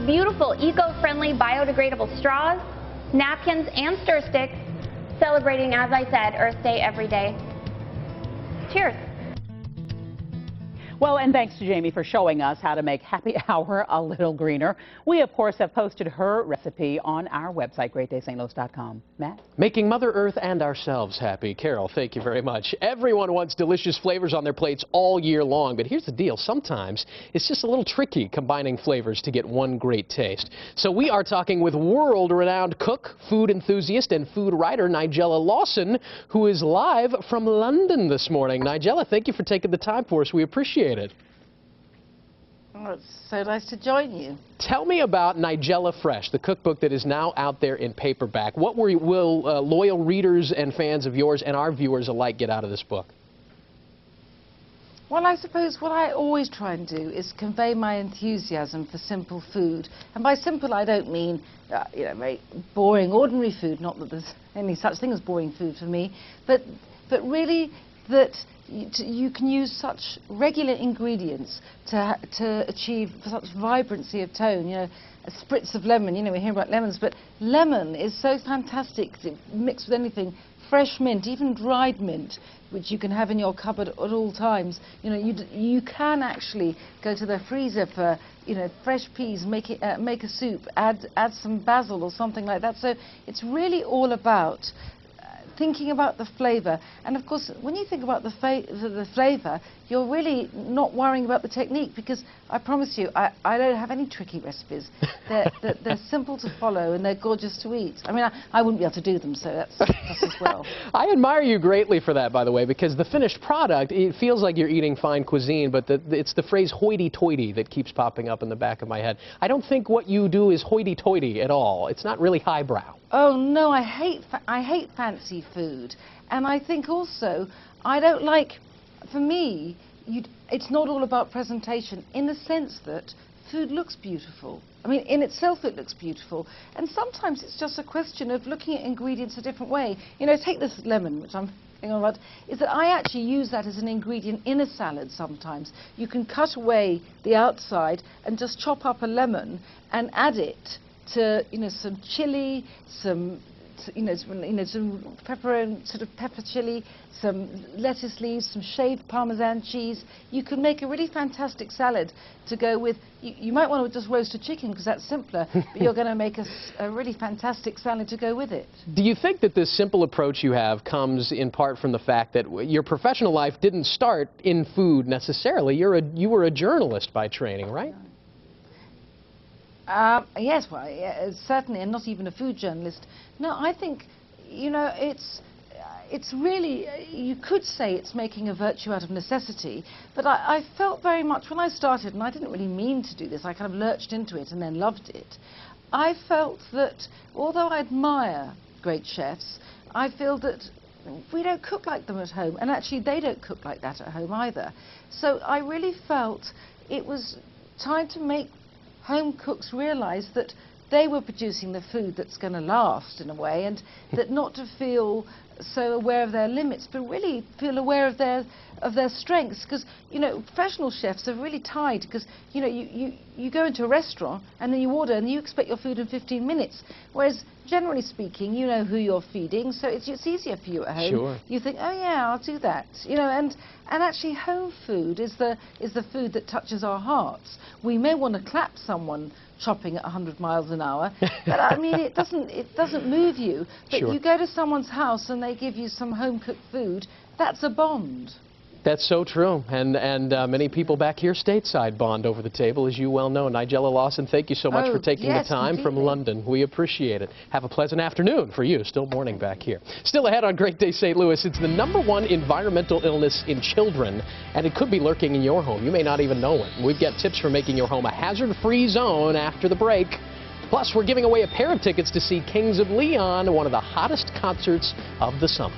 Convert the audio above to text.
beautiful, eco-friendly, biodegradable straws, napkins, and stir sticks, celebrating, as I said, Earth Day every day. Cheers. Well, and thanks to Jamie for showing us how to make happy hour a little greener. We, of course, have posted her recipe on our website, greatdaystlouis.com. Matt? Making Mother Earth and ourselves happy. Carol, thank you very much. Everyone wants delicious flavors on their plates all year long, but here's the deal. Sometimes it's just a little tricky combining flavors to get one great taste. So we are talking with world-renowned cook, food enthusiast, and food writer Nigella Lawson, who is live from London this morning. Nigella, thank you for taking the time for us. We appreciate it. Oh, it's so nice to join you. Tell me about Nigella Fresh, the cookbook that is now out there in paperback. What will loyal readers and fans of yours and our viewers alike get out of this book? Well, I suppose what I always try and do is convey my enthusiasm for simple food. And by simple, I don't mean, very boring, ordinary food, not that there's any such thing as boring food for me, but really that you can use such regular ingredients to achieve such vibrancy of tone. A spritz of lemon, we hear about lemons, but lemon is so fantastic, mixed with anything. Fresh mint, even dried mint, which you can have in your cupboard at all times. You can actually go to the freezer for fresh peas, make a soup, add some basil or something like that. So it's really all about thinking about the flavour. And of course, when you think about the flavour, you're really not worrying about the technique, because I promise you, I don't have any tricky recipes. They're simple to follow and they're gorgeous to eat. I mean, I wouldn't be able to do them, so that's as well. I admire you greatly for that, by the way, because the finished product, it feels like you're eating fine cuisine, but it's the phrase hoity-toity that keeps popping up in the back of my head. I don't think what you do is hoity-toity at all. It's not really highbrow. Oh no, I hate fancy food, and I think also I don't like. For me, it's not all about presentation, in the sense that food looks beautiful. I mean, in itself it looks beautiful, and sometimes it's just a question of looking at ingredients a different way. Take this lemon, which I'm thinking about, is that I actually use that as an ingredient in a salad sometimes. You can cut away the outside and just chop up a lemon and add it to some chili, some pepper and sort of pepper chili, some lettuce leaves, some shaved Parmesan cheese. You can make a really fantastic salad to go with. You might want to just roast a chicken because that's simpler, but you're going to make a really fantastic salad to go with it. Do you think that this simple approach you have comes in part from the fact that your professional life didn't start in food necessarily? You were a journalist by training, right? Yes, well, yeah, certainly, and not even a food journalist. No, I think, it's really, you could say it's making a virtue out of necessity, but I felt very much when I started, and I didn't really mean to do this, I kind of lurched into it and then loved it. I felt that, although I admire great chefs, I feel that we don't cook like them at home, and actually they don't cook like that at home either. So I really felt it was time to make home cooks realise that they were producing the food that's going to last, in a way, and that not to feel so aware of their limits, but really feel aware of their strengths. Because professional chefs are really tied, because you go into a restaurant and then you order and you expect your food in 15 minutes, whereas generally speaking you know who you're feeding, so it's easier for you at home. Sure. You think, oh yeah, I'll do that, and actually home food is the food that touches our hearts. We may want to clap someone chopping at 100 miles an hour, but I mean it doesn't move you. But Sure. You go to someone's house and they give you some home-cooked food, that's a bond. That's so true, and many people back here stateside bond over the table, as you well know. Nigella Lawson, thank you so much for taking the time from London. We appreciate it. Have a pleasant afternoon for you. Still morning back here. Still ahead on Great Day St. Louis, it's the #1 environmental illness in children, and it could be lurking in your home. You may not even know it. We've got tips for making your home a hazard-free zone after the break. Plus, we're giving away a pair of tickets to see Kings of Leon, one of the hottest concerts of the summer.